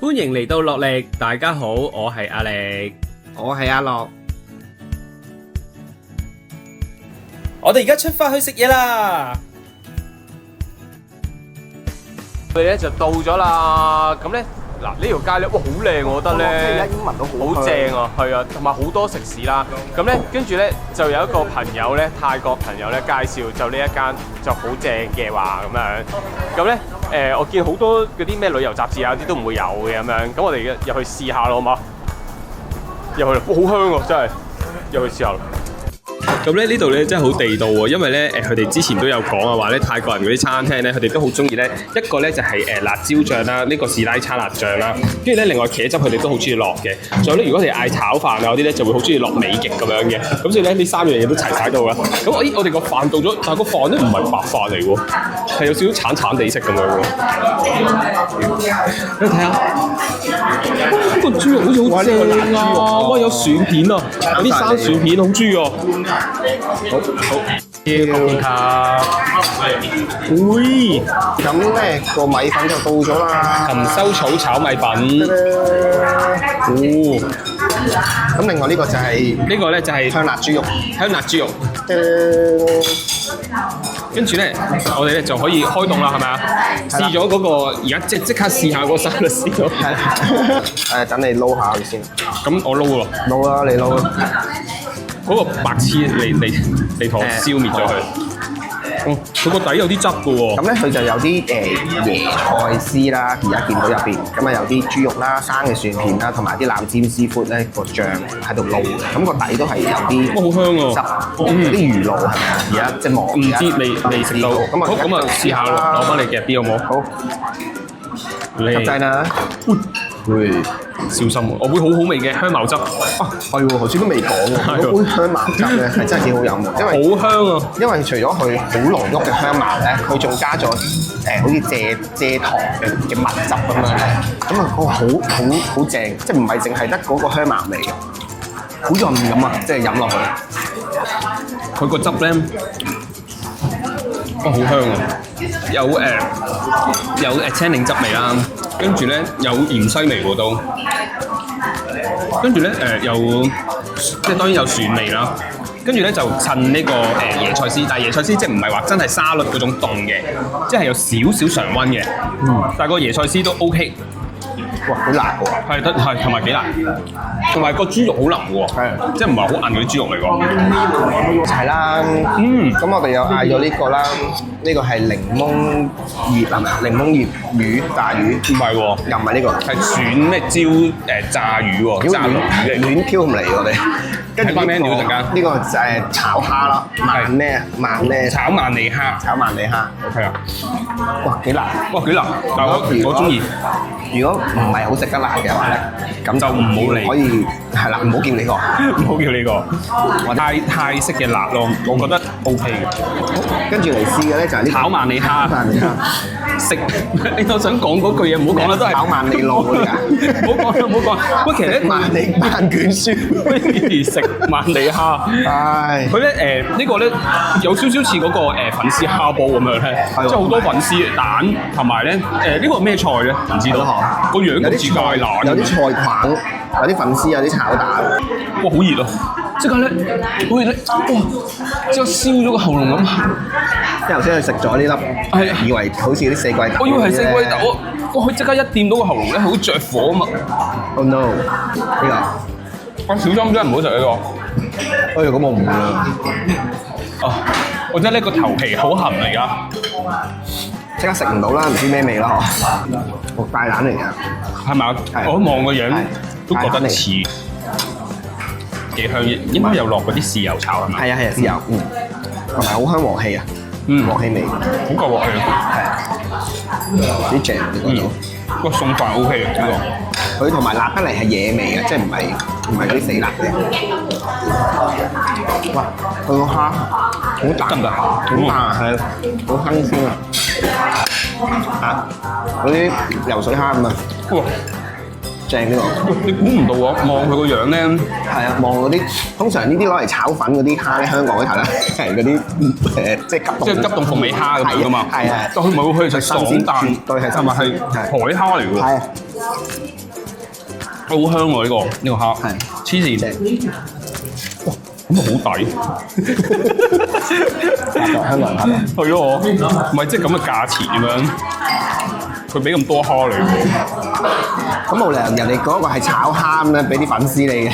歡迎嚟到樂力，大家好，我係阿力，我係阿樂。我哋而家出發去食嘢啦。我哋咧就到咗啦，咁咧嗱呢條街咧，哇好靚，我覺得咧，即係而家已經聞到好正啊，係啊，同埋好多食肆啦。咁咧跟住咧就有一個朋友咧，泰國朋友咧介紹就呢一間就好正嘅話咁樣。咁咧我見好多嗰啲咩旅遊雜誌啊啲都唔會有嘅咁樣。咁我哋入去試下咯，好嘛？入去啦，哇好香喎，真係入去試下啦。咁咧呢度咧真係好地道喎，因為咧佢哋之前都有講啊，話咧泰國人嗰啲餐廳咧，佢哋都好中意咧一個咧就係辣椒醬啦，呢個士拉叉辣醬啦，跟住咧另外茄汁佢哋都好中意落嘅，仲有咧如果你嗌炒飯啊嗰啲咧就會好中意落美極咁樣嘅，咁所以咧呢三樣嘢都齊晒到啦。咁我哋個飯到咗，但係個飯咧唔係白飯嚟喎，係有少少橙橙地色咁樣喎。你睇下，個豬肉好似好正啊！哇，有薯片啊，有啲生薯片好豬啊！好，卡，喂，咁咧個米粉就到咗啦。含羞草炒米粉，哦，咁另外呢個就係呢個咧就係香辣豬肉。香辣豬肉，跟住咧我哋咧就可以開動啦，係咪啊？試咗嗰個而家即刻試下嗰個沙律先咯。等你撈下佢先。咁我撈咯，撈啦，你撈。嗰個白痴你同我消滅咗佢。哦，佢個底有啲汁嘅喎。咁咧佢就有啲椰菜絲啦，而家見到入邊，咁啊有啲豬肉啦、生嘅蒜片啦，同埋啲藍尖師傅咧個醬喺度撈嘅，咁個底都係有啲好香汁，有啲魚露係咪啊？而家即係望，唔知未食到。好，咁啊試下咯，攞翻你夾啲好冇？好。入劑啦。會小心喎，我會好好味嘅香茅汁。啊，係喎，頭先都未講喎，嗰杯香茅汁咧係真係幾好飲喎，因為好香啊！因為除咗佢好濃郁嘅香茅咧，佢仲加咗好似蔗糖嘅蜜汁咁樣咧，咁啊好正，即係唔係淨係得嗰個香茅味嘅，好潤咁啊！即係飲落去，佢個汁咧，哇好香啊！有青檸汁味啦，跟住咧有芫茜味喎都，跟住咧有即係當然有蒜味啦，跟住咧就襯呢個椰菜絲，但係椰菜絲即係唔係話真係沙律嗰種凍嘅，即係有少少常溫嘅，但係個椰菜絲都 OK。哇，好辣喎！係同埋幾辣，同埋個豬肉好腍喎，即係唔係好硬嗰啲豬肉嚟㗎。係啦，咁我哋又嗌咗呢個啦，呢個係檸檬葉係咪啊？檸檬葉魚炸魚，唔係喎，又唔係呢個，係選咩椒炸魚喎，炸魚嚟，亂飄唔嚟我哋。跟住睇翻 menu 陣間，呢個就係炒蝦啦，慢咩？炒萬利蝦，炒萬利蝦。係啊，哇，幾辣！哇幾辣，但我中意。如果唔係好食得辣嘅話咧，咁就唔好嚟。可以係啦，唔好叫呢個，唔好叫呢個。泰式嘅辣咯，我覺得 OK 嘅。跟住嚟試嘅咧就係呢個炒萬利蝦。食，你我想講嗰句嘢唔好講啦，都係炒萬利路嗰啲啊！唔好講啦，唔好講。喂，其實咧萬利萬卷書，食萬利蝦。唉，佢咧呢個咧有少少似嗰個粉絲蝦煲咁樣咧，即係好多粉絲蛋同埋咧呢個係咩菜咧？唔知道。個樣好似芥蘭。有啲菜棒，有啲粉絲，有啲炒蛋。哇！好熱啊！即刻咧，好似咧，哇！即刻燒咗個喉嚨咁。即係頭先佢食咗呢粒，以為好似啲四季豆。我以為係四季豆，哇！佢即刻一掂到個喉嚨咧，好着火啊嘛。Oh no！呢個，小心真係唔好食呢個。哎呀，咁我唔會啦。啊！我覺得呢個頭皮好痕嚟㗎。即刻食唔到啦，唔知咩味啦嗬。個芥蘭嚟㗎。係咪啊？我望個樣都覺得似。幾香，應該有落嗰啲豉油炒係咪？係啊，豉油，同埋好香鑊氣啊，鑊氣味，好夠鑊氣，係啊，幾正呢個個餸飯 OK 嘅呢個，佢同埋辣得嚟係野味嘅，即係唔係嗰啲死辣嘅。哇，佢個蝦好大，得唔得？好大係，好新鮮啊！嗰啲游水蝦咁啊，正呢個，你估唔到喎，望佢個樣咧，係啊，望嗰啲通常呢啲攞嚟炒粉嗰啲蝦咧，香港嗰頭咧係嗰啲即係急凍鳳尾蝦咁樣噶嘛，係啊，但佢唔係喎，佢係食爽蛋，對係係咪係海蝦嚟㗎喎？係啊。好香喎呢個蝦，係黐線，哇咁啊好抵，香港人蝦係咯，唔係即係咁嘅價錢咁樣，佢俾咁多蝦你，咁冇理由人哋嗰個係炒蝦咁樣俾啲粉絲你嘅。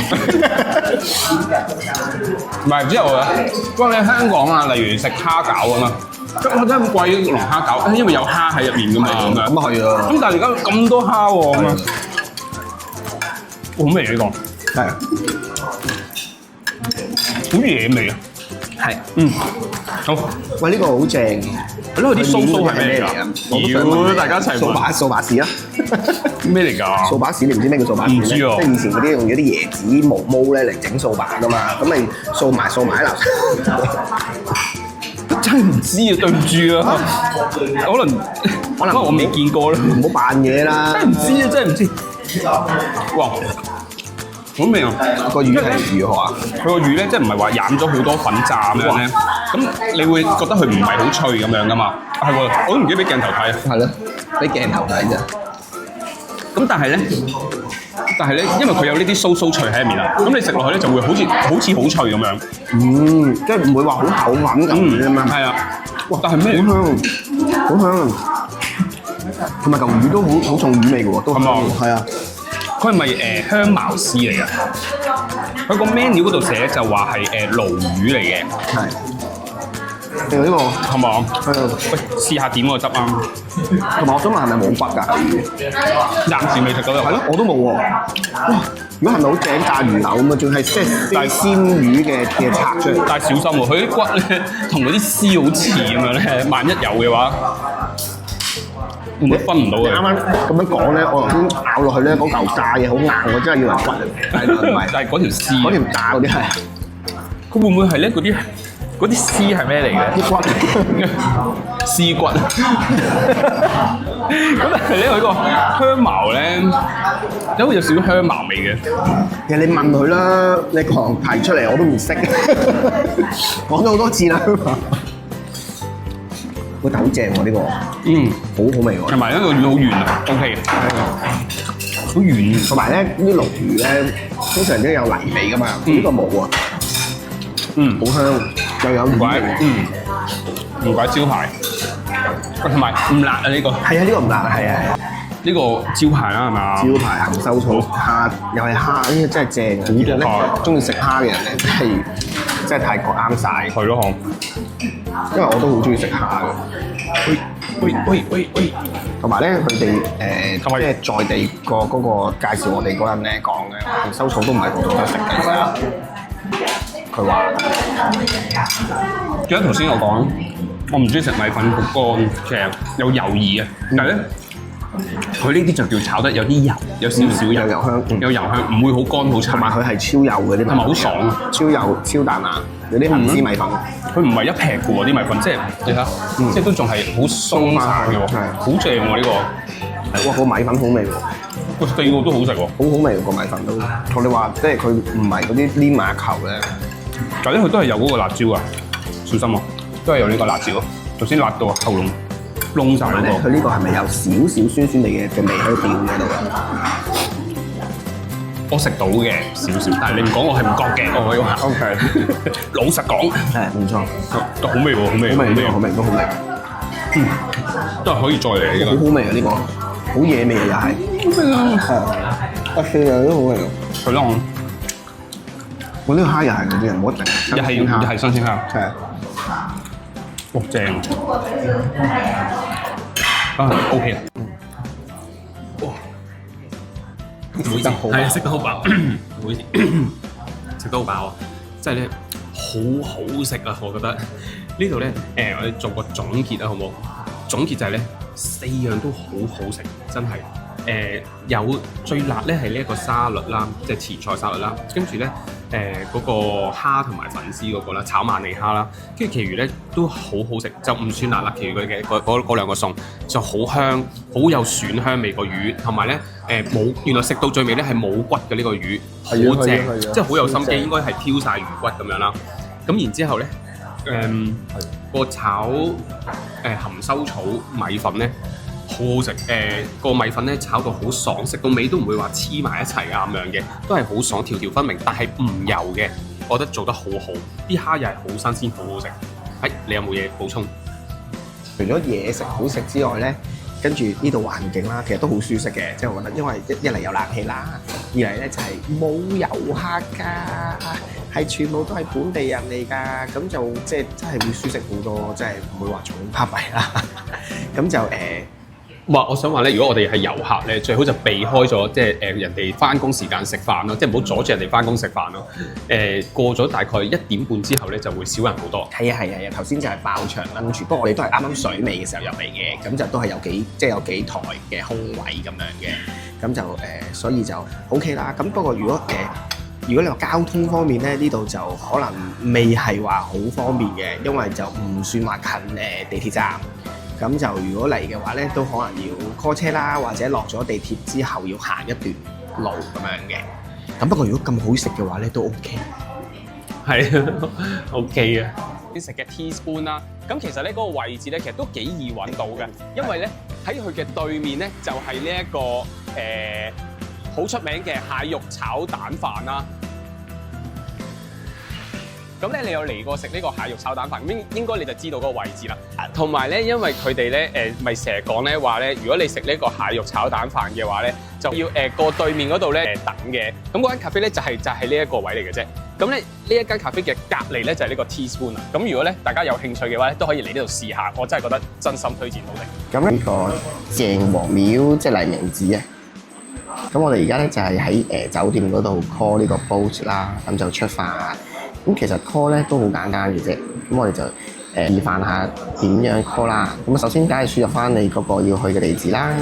唔係之後啊，不過你喺香港啊，例如食蝦餃啊嘛，咁真係咁貴嘅龍蝦餃，因為有蝦喺入面噶嘛咁樣。咁啊係啊，咁但係而家咁多蝦喎咁樣，好味呢個，係好野味啊！係。好，喂，呢個好正。係咯，啲酥酥係咩嚟㗎？妖，大家一齊問掃把屎啊！咩嚟㗎？掃把屎你唔知咩叫掃把屎咩？唔知喎即係以前嗰啲用咗啲椰子毛毛咧嚟整掃把㗎嘛，咁咪掃埋喺樓上。真係唔知啊，對唔住啊，可能我未見過啦，唔好扮嘢啦。真係唔知啊，真係唔知。哇！好味啊！個魚係如何啊？佢個魚咧，即係唔係話染咗好多粉炸咁樣咧？咁你會覺得佢唔係好脆咁樣噶嘛？係喎，我都唔記得俾鏡頭睇啊。係咯，俾鏡頭睇啫。咁但係咧，因為佢有呢啲酥酥脆喺入面啊，咁你食落去咧就會好似好脆咁樣。即係唔會話好厚粉咁嘅嘛。係啊。哇！但係咩？好香，好香。同埋嚿魚都好重魚味嘅喎，都係嘛？係啊。佢係咪香茅絲嚟㗎？佢個 menu 嗰度寫就話係鱸魚嚟嘅。係。定係呢個係嘛？係啊。喂，試下點個汁啊！同埋我想問係咪冇骨㗎？暫時未食到有。係咯，我都冇喎。哇！如果係咪好正炸魚柳咁啊？仲係即係鮮魚嘅拆出嚟。但係小心喎，佢啲骨咧同嗰啲絲好似咁樣咧，萬一有嘅話，會唔會分唔到嘅？啱啱咁樣講咧，我頭先咬落去咧，嗰嚿炸嘢好硬，我真係以為骨嚟。係唔係？但係嗰條絲，嗰條炸嗰啲係佢會唔會係咧嗰啲絲係咩嚟嘅？啲骨。絲骨。咁但係咧，佢個香茅咧，都會有少少香茅味嘅。其實你問佢啦，你狂提出嚟我都唔識。講咗好多次啦。個豆好正喎呢個，好味喎。同埋呢個魚好軟啊 ，OK 嘅，好軟。同埋咧啲鱸魚咧，通常都有泥味噶嘛，呢個冇啊。好香，又有魚味。唔怪招牌。同埋唔辣啊呢個。係啊，呢個唔辣，係啊。呢個招牌啦係嘛？招牌鹹收草蝦，又係蝦，呢個真係正。呢個咧，中意食蝦嘅人咧，真係泰國啱晒。係咯，因為我都好中意食蝦嘅。喂！同埋咧，佢哋即係在地個嗰個介紹我哋嗰人咧講嘅，鹹收草都唔係個個都食嘅。佢話：記得頭先我講，我唔中意食米粉焗乾，其實有油意嘅，但係咧。佢呢啲就叫炒得有啲油，有少少油，油香，有油香，唔會好乾好柴。同埋佢係超幼嘅啲，同埋好爽，超幼超彈牙，有啲銀絲米粉。佢唔係一劈嘅喎啲米粉，即係你睇，即係都仲係好鬆散嘅喎，好正喎呢個。哇！個米粉好味喎，個四個都好食喎，好味喎個米粉都。同你話即係佢唔係嗰啲黏埋一球咧，但係佢都係有嗰個辣椒啊，小心喎，都係有呢個辣椒，頭先辣到喉嚨。燶曬嗰個，佢呢個係咪有少少酸酸味嘅味喺邊嗰度啊？我食到嘅少少，但係你唔講我係唔覺嘅。我可以話 OK， 老實講係唔錯，都好味喎，好味，好味，都好味。都係可以再嚟嘅。好好味啊！呢個好野味又係。係，四樣都好味喎。係咯，我呢個蝦又係嗰啲人冇一定，又係新鮮蝦。係。哇，正啊 ！OK 啊！哇，食得好，係啊，食得好飽，唔好意思，食得好飽啊！真係咧，好好食啊！我覺得呢度咧，我哋做個總結啊，好唔好？總結就係咧，4樣都好好食，真係。有最辣咧係呢一個沙律啦，即係前菜沙律啦，跟住咧嗰個蝦同埋粉絲嗰個啦，炒曼尼蝦啦，跟住其餘咧都好好食，就唔算辣啦。其餘佢嘅嗰兩個餸就好香，好有蒜香味個魚，同埋咧冇原來食到最尾咧係冇骨嘅呢個魚，好正，即係好有心機，應該係飄晒魚骨咁樣啦。咁然之後咧個炒含羞草米粉咧。好好好食。個米粉咧炒到好爽，食到尾都唔會話黐埋一齊啊咁樣嘅，都係好爽，條條分明，但係唔油嘅，我覺得做得好好。啲蝦又係好新鮮，好好食。你有冇嘢補充？除咗嘢食好食之外咧，跟住呢度環境啦，其實都好舒適嘅，即係我覺得，因為一嚟有冷氣啦，二嚟咧就係冇遊客㗎，係全部都係本地人嚟㗎，咁就即係真係會舒適好多，即係唔會話重巴閉啦。咁就我想話咧，如果我哋係遊客咧，最好就避開咗即係人哋翻工時間食飯咯，即係唔好阻住人哋翻工食飯咯。過咗大概1點半之後咧，就會少人好多。係啊，頭先就係爆場跟住，不過我哋都係啱啱水尾嘅時候入嚟嘅，咁就都係有幾台嘅空位咁樣嘅，咁就所以就 OK 啦。咁不過如果你話交通方面咧，呢度就可能未係話好方便嘅，因為就唔算話近地鐵站。咁就如果嚟嘅話咧，都可能要 call 車啦，或者落咗地鐵之後要行一段路咁樣嘅。咁不過如果咁好食嘅話咧，都 OK。係啊，OK 啊。啲食嘅 teaspoon 啦，咁其實咧嗰個位置咧，其實都幾易揾到嘅，因為咧喺佢嘅對面咧就係呢一個好出名嘅蟹肉炒蛋飯啦。咁咧，你有嚟過食呢個蟹肉炒蛋飯，應該你就知道嗰個位置啦。同埋咧，因為佢哋咧咪成日講咧話咧，如果你食呢個蟹肉炒蛋飯嘅話咧，就要過對面嗰度咧等嘅。咁嗰間 cafe 咧就係呢一個位嚟嘅啫。咁咧呢一間 cafe 嘅隔離咧就係呢個 Teaspoon 啦。咁如果咧大家有興趣嘅話咧，都可以嚟呢度試下。我真係覺得真心推薦好食。咁呢個鄭和廟即係黎明寺啊。咁我哋而家咧就係喺酒店嗰度 call 呢個 boat 啦，咁就出發。咁其實 call 咧都好簡單嘅啫，咁我哋就示範下點樣 call 啦。咁首先梗係輸入翻你嗰個要去嘅地址啦，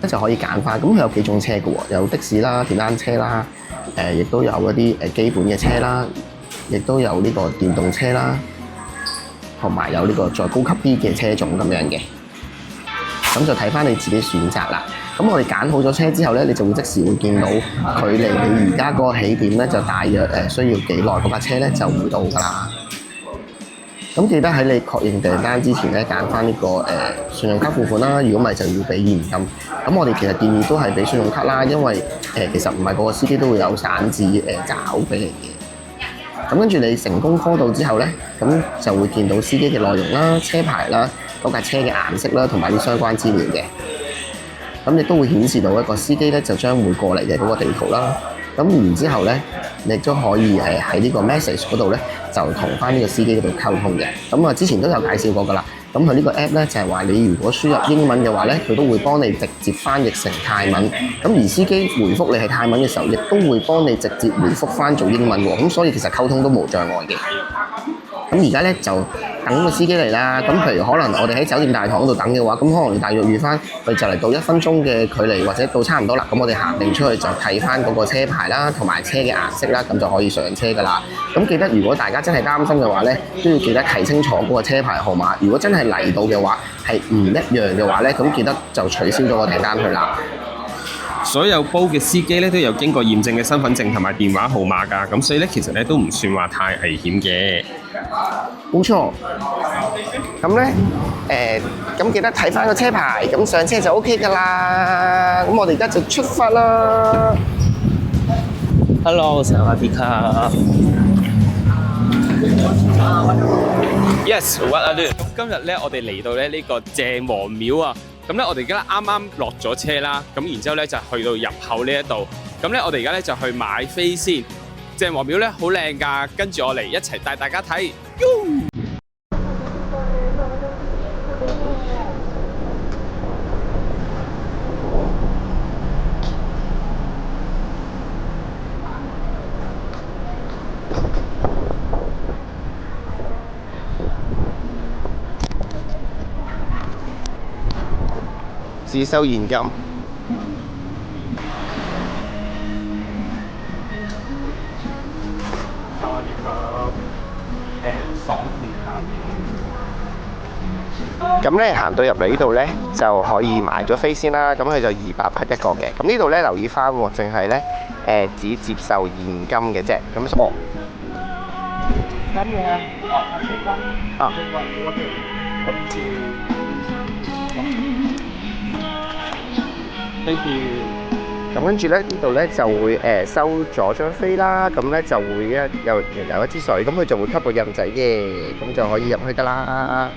咁就可以揀翻。咁佢有幾種車嘅喎，有的士啦、電單車啦，亦都有一啲基本嘅車啦，亦都有呢個電動車啦，同埋有呢個再高級啲嘅車種咁樣嘅。咁就睇翻你自己選擇啦。咁我哋揀好咗車之後咧，你就會即時會見到距離你而家嗰個起點咧，就大約需要幾耐嗰架車咧就會到㗎啦。咁記得喺你確認訂單之前咧，揀翻呢個信用卡付款啦。如果唔係就要俾現金。咁我哋其實建議都係俾信用卡啦，因為其實唔係個個司機都會有散紙找俾你嘅。咁跟住你成功 call 到之後咧，咁就會見到司機嘅內容啦、車牌啦、嗰架車嘅顏色啦，同埋啲相關資料嘅。咁亦都會顯示到一個司機咧就將會過嚟嘅嗰個地圖啦。咁然之後咧，你亦都可以喺呢個 message 嗰度咧，就同翻呢個司機嗰度溝通嘅。咁之前都有介紹過㗎啦。咁佢呢個 app 咧就係話你如果輸入英文嘅話咧，佢都會幫你直接翻譯成泰文。咁而司機回覆你係泰文嘅時候，亦都會幫你直接回覆翻做英文喎。咁所以其實溝通都冇障礙嘅。咁而家咧就等個司機嚟啦。咁譬如可能我哋喺酒店大堂嗰度等嘅話，咁可能大約預翻佢就嚟到1分鐘嘅距離，或者到差唔多啦。咁我哋行定出去就睇翻嗰個車牌啦，同埋車嘅顏色啦，咁就可以上車㗎啦。咁記得如果大家真係擔心嘅話咧，都要記得睇清楚嗰個車牌號碼。如果真係嚟到嘅話係唔一樣嘅話咧，咁記得就取消咗個訂單去啦。所有煲嘅司機咧都有經過驗證嘅身份證同埋電話號碼㗎，咁所以咧其實咧都唔算話太危險嘅。冇錯。咁咧咁記得睇翻個車牌，咁上車就 OK 㗎啦。咁我哋而家就出發啦。Hello， 薩瓦迪卡。Yes，what are you？ 咁今日咧我哋嚟到咧呢個鄭和廟啊。咁咧，我哋而家啱啱落咗車啦，咁然之後咧就去到入口呢一度。咁咧，我哋而家咧就去買飛先。鄭和廟咧好靚㗎，跟住我嚟一齊帶大家睇。只收現金。咁咧行到入嚟呢度咧就可以買咗飛先啦。咁佢就200匹一個嘅。咁呢度咧留意翻喎，淨係咧只接受現金嘅啫。咁跟住啊， Thank you。咁跟住咧，呢度咧就會收咗張飛啦，咁咧就會有一支水，咁佢就會吸個印仔嘅，咁就可以入去得啦。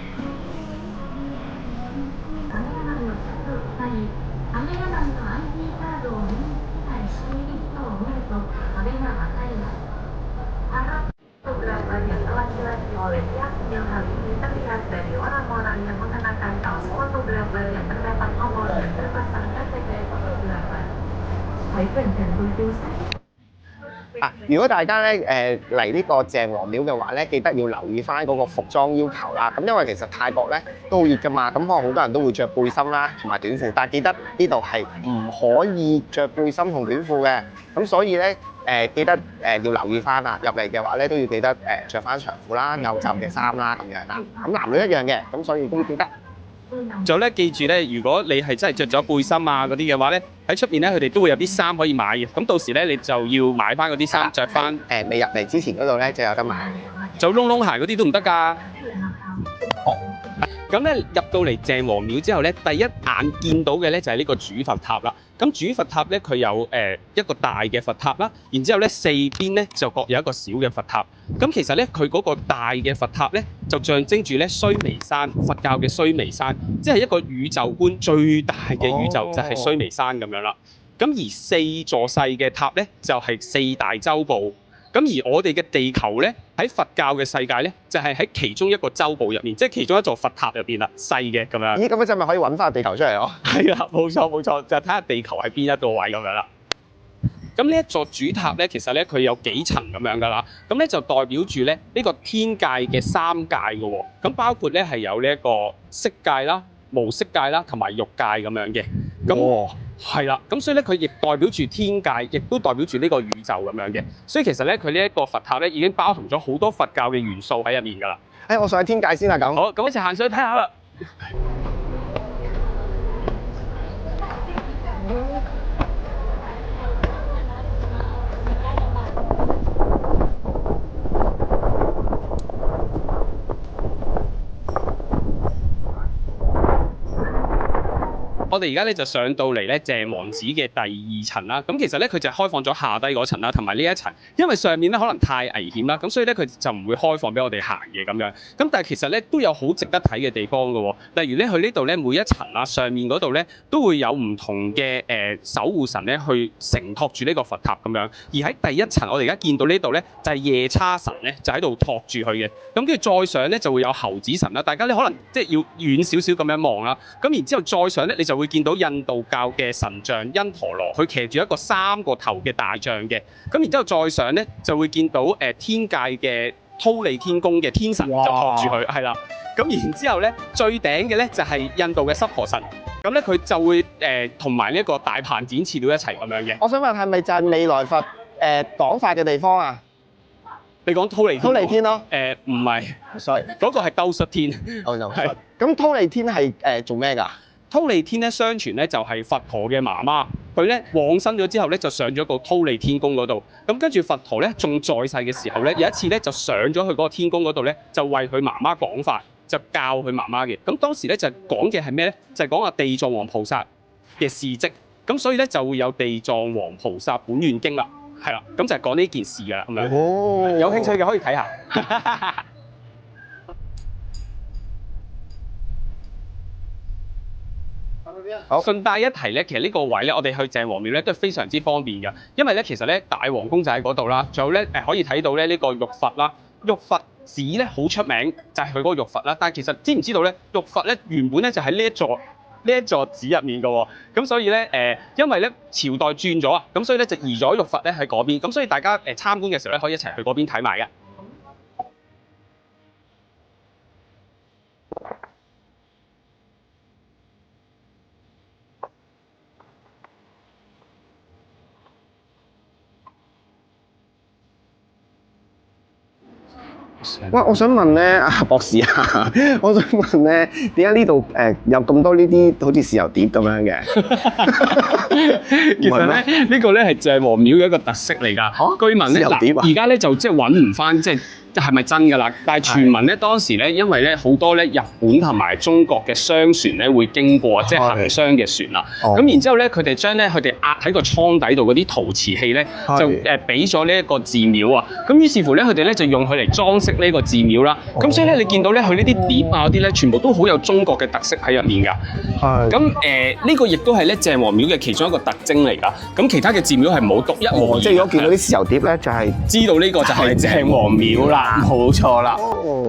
如果大家咧嚟呢個鄭王廟嘅話咧，記得要留意翻嗰個服裝要求啦。咁因為其實泰國咧都好熱噶嘛，咁可能好多人都會着背心啦同埋短褲，但係記得呢度係唔可以着背心同短褲嘅。咁所以咧記得要留意翻啦。入嚟嘅話咧都要記得着翻長褲啦、牛袖嘅衫啦咁樣啦。咁男女一樣嘅，咁所以都要記得。仲有咧，記住咧，如果你係真係着咗背心啊嗰啲嘅話咧，喺出邊咧佢哋都會有啲衫可以買嘅。咁到時咧你就要買翻嗰啲衫着翻。未入嚟之前嗰度咧就有得買。做窿窿鞋嗰啲都唔得㗎。咁咧入到嚟鄭王廟之後咧，第一眼見到嘅咧就係呢個主佛塔啦。咁主佛塔咧佢有一個大嘅佛塔啦，然之後咧四邊咧就各有一個小嘅佛塔。咁其實咧佢嗰個大嘅佛塔咧就象徵住咧須彌山，佛教嘅須彌山，即係一個宇宙觀最大嘅宇宙就係須彌山咁樣啦。咁而四座細嘅塔咧就係四大洲部。咁而我哋嘅地球咧，喺佛教嘅世界咧，就係喺其中一個洲部入面，即係其中一座佛塔入邊啦，細嘅咁樣。咦，咁樣咪可以揾翻地球出嚟咯？係啦，冇錯冇錯，就係睇下地球喺邊一個位咁樣啦。咁呢一座主塔咧，其實咧佢有幾層咁樣噶啦。咁咧就代表住咧呢個天界嘅三界嘅喎。咁包括咧係有呢一個色界啦、無色界啦同埋欲界咁樣嘅。咁係啦，咁所以咧佢亦代表住天界，亦都代表住呢個宇宙咁樣嘅。所以其實咧佢呢一個佛塔咧已經包含咗好多佛教嘅元素喺入面㗎啦。我上去天界先啦，咁。好，咁一齊行上去睇下啦。我哋而家咧就上到嚟咧鄭王寺嘅第二層啦。咁其實咧佢就開放咗下低嗰層啦，同埋呢一層，因為上面咧可能太危險啦，咁所以咧佢就唔會開放俾我哋行嘅咁樣。咁但係其實咧都有好值得睇嘅地方㗎喎。例如咧佢呢度咧每一層啊上面嗰度咧都會有唔同嘅守護神咧去承托住呢個佛塔咁樣。而喺第一層我哋而家見到呢度咧就係夜叉神咧就喺度托住佢嘅。咁跟住再上咧就會有猴子神啦。大家咧可能即係要遠少少咁樣望啦。咁然之後再上咧你就會見到印度教嘅神像因陀羅，佢騎住一個3個頭嘅大象嘅。咁然之後再上咧就會見到天界嘅忉利天宮嘅天神就托住佢，係啦。咁然之後咧最頂嘅咧就係印度嘅濕婆神，咁咧佢就會同埋呢一個大鵬展翅鳥一齊咁樣嘅。我想問係咪就係未來佛講法嘅地方啊？你講忉利天？忉利天咯。唔係 ，sorry， 嗰個係兜率天。係。咁忉利天係做咩㗎？忉利天咧，相傳咧就係佛陀嘅媽媽，佢咧往生咗之後咧就上咗個忉利天宮嗰度。咁跟住佛陀咧仲在世嘅時候咧，有一次咧就上咗去嗰個天宮嗰度咧，就為佢媽媽講法，就教佢媽媽嘅。咁當時咧就講嘅係咩咧？就係講地藏王菩薩嘅事蹟。咁所以咧就會有地藏王菩薩本願經啦，係啦。咁就係講呢件事㗎啦，咁樣。哦，有興趣嘅可以睇下。好，順帶一提咧，其實呢個位咧，我哋去鄭王廟咧都係非常之方便㗎，因為咧其實咧大皇宮就喺嗰度啦，仲有咧可以睇到咧呢個玉佛啦，玉佛寺咧好出名就係佢嗰個玉佛啦，但係其實知唔知道咧玉佛咧原本咧就喺呢一座寺入面㗎喎，咁所以咧因為咧朝代轉咗啊，咁所以咧就移咗玉佛咧喺嗰邊，咁所以大家參觀嘅時候咧可以一齊去嗰邊睇埋嘅。喂，我想問咧，博士啊，我想問咧，點解呢度有咁多呢啲好似豉油碟咁樣嘅？其實咧，呢個咧係鄭王廟嘅一個特色嚟㗎。居民咧，而家咧就即係揾唔翻，即係係咪真㗎啦？但係傳聞咧當時咧，因為咧好多咧日本同埋中國嘅商船咧會經過，即係行商嘅船啦。咁然之後咧，佢哋將咧佢哋壓喺個倉底度嗰啲陶瓷器咧，就俾咗呢一個寺廟啊。咁於是乎咧，佢哋咧就用佢嚟裝飾呢個寺廟啦。咁所以咧，你見到咧佢呢啲碟啊嗰啲咧，全部都好有中國嘅特色喺入面㗎。咁呢個亦都係咧鄭王廟嘅其中一個特徵嚟㗎。咁其他嘅寺廟係冇獨一無二。即係如果見到啲豉油碟咧，就係知道呢個就係鄭王廟啦，冇錯啦。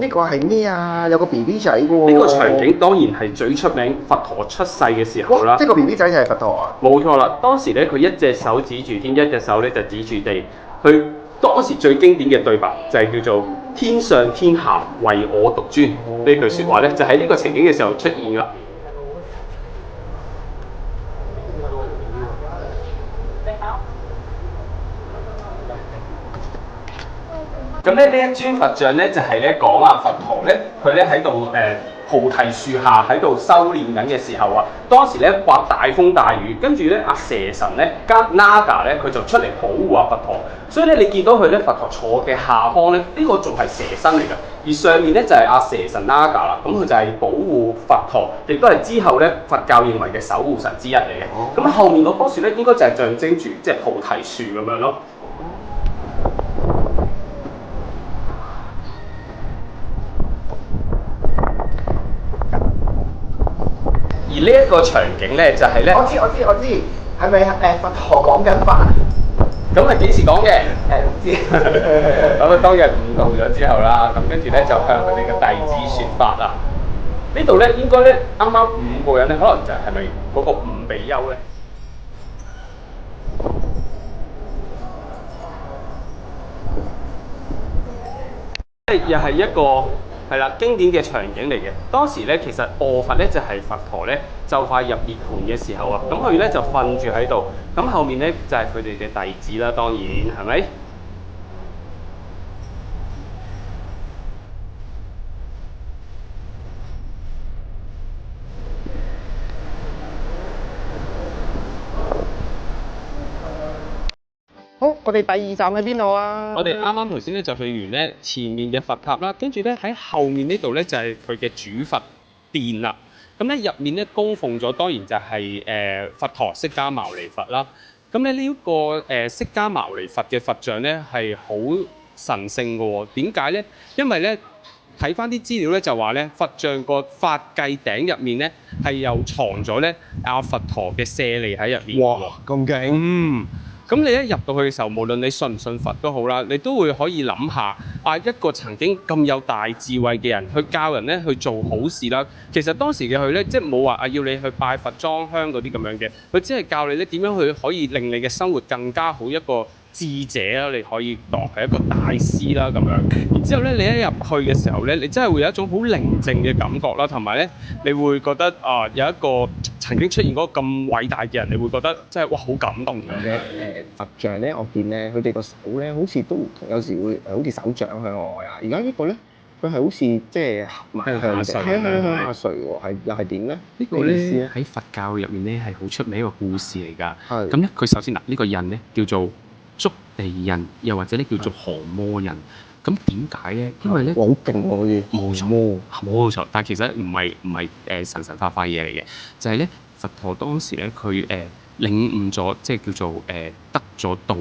呢個係咩啊？有個 BB 仔嘅喎。呢個場景當然係最出名，佛陀出世嘅時候啦。即係個 BB 仔就係佛陀啊！冇錯啦，當時咧佢一隻手指住天，一隻手咧就指住地。佢當時最經典嘅對白就係叫做天上天下唯我獨尊呢句説話咧，就喺呢個情景嘅時候出現啦。咁咧呢一尊佛像咧就係咧講啊佛陀咧佢咧喺度菩提樹下喺度修練緊嘅時候啊，當時咧刮大風大雨，跟住咧阿蛇神咧加 Naga 咧佢就出嚟保護阿佛陀，所以咧你見到佢咧佛陀坐嘅下方咧呢個仲係蛇身嚟㗎，而上面咧就係阿蛇神 Naga 啦，咁佢就係保護佛陀，亦都係之後咧佛教認為嘅守護神之一嚟嘅。咁後面嗰棵樹咧應該就係象徵住即係菩提樹咁樣咯。而呢一個場景咧，就係咧，我知，係咪佛陀講緊法？咁係幾時講嘅？唔知。咁啊，當日悟道咗之後啦，咁跟住咧就向佢哋嘅弟子説法啦。呢度咧應該咧啱啱5個人咧，可能就係咪嗰個五比丘咧？又係一個係啦經典嘅場景嚟嘅。當時咧其實臥佛咧就係佛陀咧就快入涅槃嘅時候啊，咁佢咧就瞓住喺度，咁後面咧就係佢哋嘅弟子啦，當然係咪？好，我哋第2站喺邊度啊？我哋啱啱頭先咧就去完咧前面嘅佛塔啦，跟住咧喺後面呢度咧就係佢嘅主佛殿啦。咁咧入面咧供奉咗當然就係佛陀釋迦牟尼佛啦。咁咧呢個釋迦牟尼佛嘅佛像咧係好神聖嘅喎。點解咧？因為咧睇翻啲資料咧就話咧佛像個髮髻頂入面咧係又藏咗咧阿佛陀嘅舍利喺入面。哇，咁勁！咁你一入到去嘅時候，無論你信唔信佛都好啦，你都會可以諗下啊一個曾經咁有大智慧嘅人，去教人咧去做好事啦。其實當時嘅佢咧，即係冇話啊要你去拜佛裝香嗰啲咁樣嘅，佢只係教你咧點樣去可以令你嘅生活更加好，一個智者啦，你可以當係一個大師啦咁樣。然之後咧，你一入去嘅時候咧，你真係會有一種好寧靜嘅感覺啦，同埋咧，你會覺得啊有一個曾經出現嗰個咁偉大嘅人，你會覺得真係哇好感動嘅。佛像咧，我見咧佢哋個手咧好似都有時會好似手掌向外啊。而家呢個咧，佢係好似即係合埋向上垂喎，係又係點咧？呢個咧喺佛教入面咧係好出名一個故事嚟㗎。係咁咧，佢首先嗱呢個印咧叫做觸地印，又或者咧叫做降魔印。咁點解咧？因為咧，好勁喎，好似冇錯，冇錯。但其實唔係神化化嘢嚟嘅，就係咧佛陀當時咧佢領悟咗，即係叫做得咗道，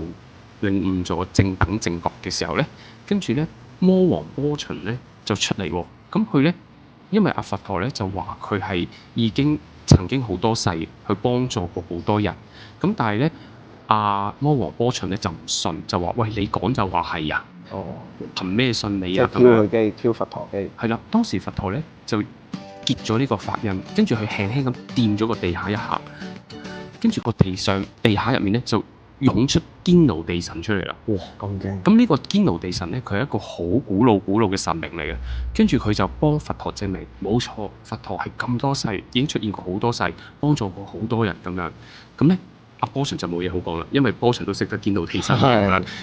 領悟咗正等正覺嘅時候咧，跟住咧魔王波旬咧就出嚟喎。咁佢咧因為阿佛陀咧就話佢係已經曾經好多世去幫助過好多人，咁但係咧阿魔王波旬咧就唔信，就話喂你講就話係啊！哦，憑咩信你啊？即係挑佢機，挑佛陀機。係啦，當時佛陀咧就結咗呢個法印，跟住佢輕輕咁掂咗個地下一下，跟住個地下入面咧就湧出堅牢地神出嚟啦。哇，咁勁！咁呢個堅牢地神咧，佢係一個好古老嘅神明嚟嘅。跟住佢就幫佛陀證明，冇錯，佛陀係咁多世已經出現過好多世，幫助過好多人咁樣。咁咧。阿波旬就冇嘢好講啦，因為波旬都識得堅牢地神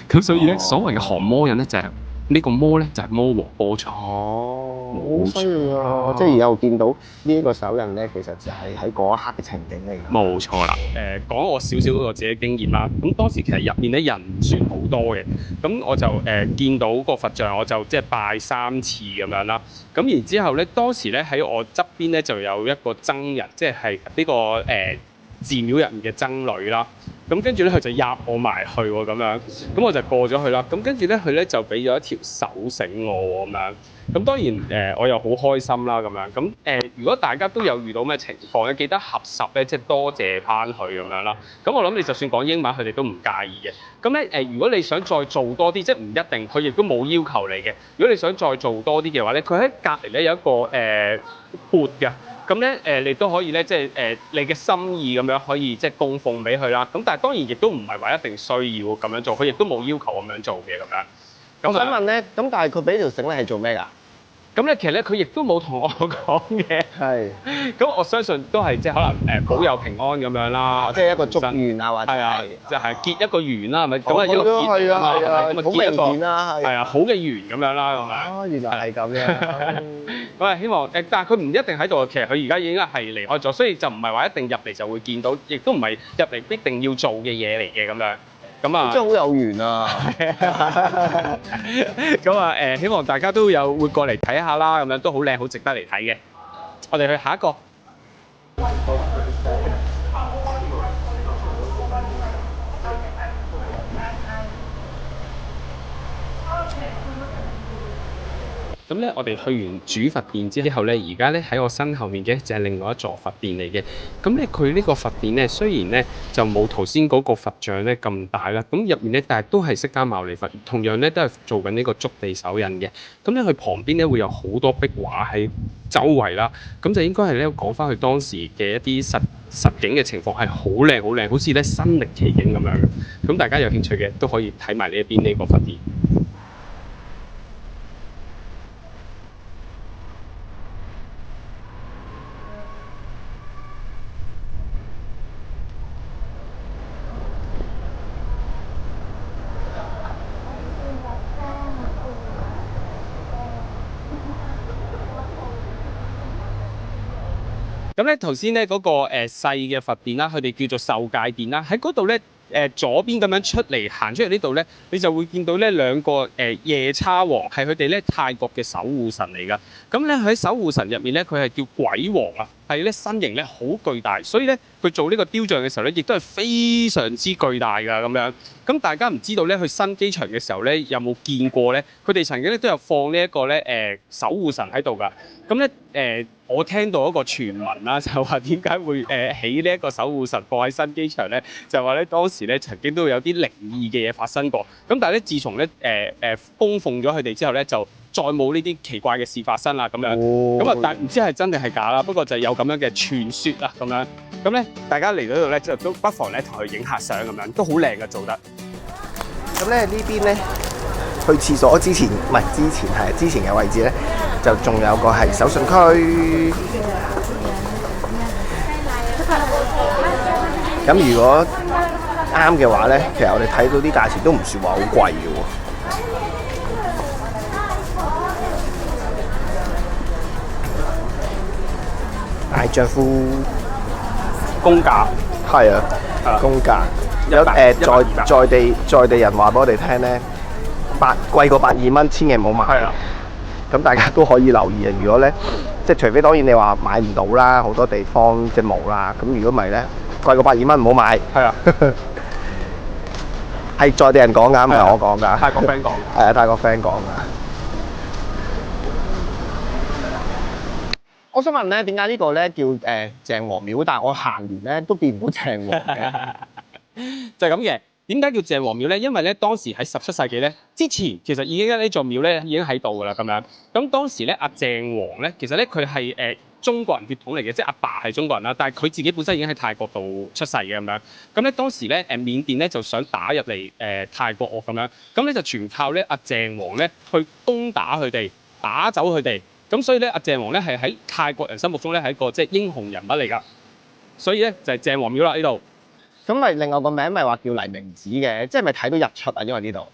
咁所以咧，所謂嘅降魔人咧就係呢個魔咧就係魔王波旬。哦，好犀利啊！即係而家我見到呢一個手印咧，其實就係喺嗰一刻嘅情景嚟㗎。冇錯啦。講我少少我自己經驗啦。咁當時其實入面咧人唔算好多嘅，咁我就見到個佛像，我就即係拜3次咁樣啦。咁然之後咧，當時咧喺我側邊咧就有一個僧人，即係呢個寺廟入面嘅僧侶啦。咁跟住咧，佢就入我埋去喎，咁樣，咁我就過咗去啦。咁跟住咧，佢咧就俾咗一條手繩我咁樣。咁當然我又好開心啦，咁樣。咁如果大家都有遇到咩情況咧，記得合十咧，即係多謝翻佢咁樣啦。咁我諗你就算講英文，佢哋都唔介意嘅。咁咧如果你想再做多啲，即係唔一定，佢亦都冇要求你嘅。如果你想再做多啲嘅話咧，佢喺隔離咧有一個缽嘅。咁咧你都可以咧，即係你嘅心意咁樣可以即係供奉俾佢啦。咁但係當然亦都唔係話一定需要咁樣做，佢亦都冇要求咁樣做嘅咁樣。我想問咧，咁但係佢俾條繩咧係做咩㗎？咁咧其實咧佢亦都冇同我講嘅。係。咁我相信都係即係可能保佑平安咁樣啦。即係一個祝願啊，或者係啊，就係結一個緣啦，係咪？咁啊一個結係啊，咁啊好明顯啦，係啊，好嘅緣咁樣啦，咁啊。哦，原來係咁樣。咁啊，希望但係佢唔一定喺度，其實佢而家已經係離開咗，所以就唔係話一定入嚟就會見到，亦都唔係入嚟必定要做嘅嘢嚟嘅咁樣。咁啊，真係好有緣啊！咁啊希望大家都有會過嚟睇下啦，咁樣都好靚，好值得嚟睇嘅。我哋去下一個。咁咧，我哋去完主佛殿之後咧，而家咧喺我身後面嘅就係另外一座佛殿嚟嘅。咁咧，佢呢個佛殿咧，雖然咧就冇頭先嗰個佛像咧咁大啦，咁入面咧，但係都係釋迦牟尼佛，同樣咧都係做緊呢個築地手印嘅。咁咧，佢旁邊咧會有好多壁畫喺周圍啦，咁就應該係咧講翻佢當時嘅一啲實景嘅情況係好靚好靚，好似咧身歷其境咁樣嘅。咁大家有興趣嘅都可以睇埋呢一邊呢個佛殿。咁咧頭先咧嗰個細嘅佛殿啦，佢哋叫做受戒殿啦，喺嗰度咧左邊咁樣行出嚟呢度咧，你就會見到咧兩個夜叉王係佢哋咧泰國嘅守護神嚟㗎。咁咧喺守護神入面咧，佢係叫鬼王啊，係咧身形咧好巨大，所以咧佢做呢個雕像嘅時候咧，亦都係非常之巨大㗎咁樣。咁大家唔知道咧，去新機場嘅時候咧，有冇見過咧？佢哋曾經咧都有放呢一個咧守護神喺度㗎。咁咧我聽到一個傳聞啦，就話點解會起呢一個守護神放喺新機場咧？就話咧當時咧曾經都有啲靈異嘅嘢發生過。咁但係咧自從咧供奉咗佢哋之後咧，就再冇呢啲奇怪嘅事發生啦咁樣。咁啊，但唔知係真定係假啦。不過就有咁樣嘅傳說啦咁樣。咁咧大家嚟到呢度咧，就都不妨咧同佢影下相咁樣，都好靚嘅做得。咁咧呢邊咧去廁所之前，唔係之前嘅位置咧，就仲有個係手信區。咁如果啱嘅話咧，其實我哋睇到啲價錢都唔算話好貴嘅喎。大丈夫公價係啊，公價有在地人話俾我哋聽咧，貴過120蚊，千祈唔好買。係啊，咁大家都可以留意啊。如果咧，即係除非當然你話買唔到啦，好多地方即係冇啦。咁如果唔係咧，貴過120蚊唔好買。係啊，係在地人講㗎，唔係我講㗎。泰國 friend 講。係啊，泰國 friend 講㗎。我想問咧，點解呢個咧叫鄭王廟，但係我行完咧都見唔到鄭王嘅？就係咁嘅。點解叫鄭王廟咧？因為咧當時喺17世紀咧之前，其實已經呢座廟咧已經喺度㗎啦咁樣。咁當時咧阿鄭王咧，其實咧佢係中國人血統嚟嘅，即係阿爸係中國人啦，但係佢自己本身已經喺泰國度出世嘅咁樣。咁咧當時咧緬甸咧就想打入嚟泰國咁樣，咁咧就全靠咧阿鄭王咧去攻打佢哋，打走佢哋。咁所以咧，阿鄭王咧係喺泰國人心目中咧係一個即係英雄人物嚟㗎，所以咧就係鄭王廟啦呢度。咁咪另外個名咪話叫黎明寺嘅，即係咪睇到日出啊？因為呢度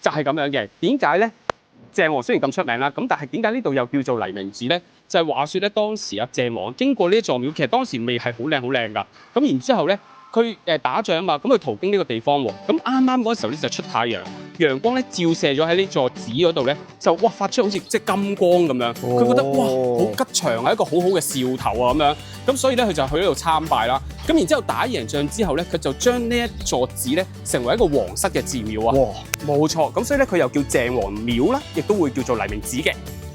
就係咁樣嘅。點解咧？鄭王雖然咁出名啦，咁但係點解呢度又叫做黎明寺咧？就係話說咧，當時啊鄭王經過呢一座廟，其實當時未係好靚㗎。咁然之後咧，佢打仗啊嘛，咁佢途經呢個地方喎。咁啱啱嗰時候咧就出太陽，陽光咧照射咗喺呢座寺嗰度咧，就哇發出好似即係金光咁樣。佢覺得哇好吉祥，係一個好好嘅兆頭啊咁樣。咁所以咧佢就去呢度參拜啦。咁然之後打贏仗之後咧，佢就將呢一座寺咧成為一個皇室嘅寺廟啊。哇！冇錯，咁所以咧佢又叫鄭王廟啦，亦都會叫做黎明寺嘅。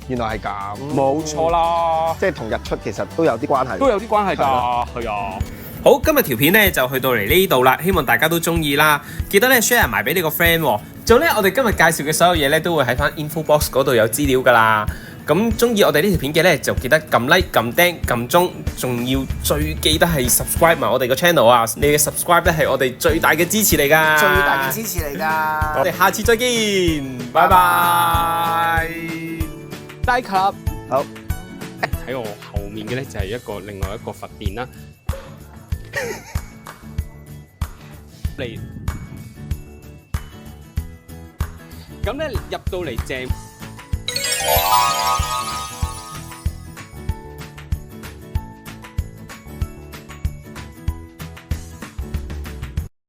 原來係咁。冇錯啦，即係同日出其實都有啲關係。都有啲關係㗎，係啊。好，今日條片咧就去到嚟呢度啦，希望大家都中意啦。記得咧 share 埋俾你個 friend 喎。仲有咧，我哋今日介紹嘅所有嘢咧都會喺翻 info box 嗰度有資料噶啦。咁中意我哋呢條片嘅咧，就記得撳 like、撳釘、撳鐘，仲要最記得係 subscribe 埋我哋個 channel 啊！你嘅 subscribe 咧係我哋最大嘅支持嚟㗎。最大嘅支持嚟㗎。我哋下次再見，拜拜。Dive Club 好。喺我後面嘅咧就係另外一個佛殿啦。嚟咁咧入到嚟正。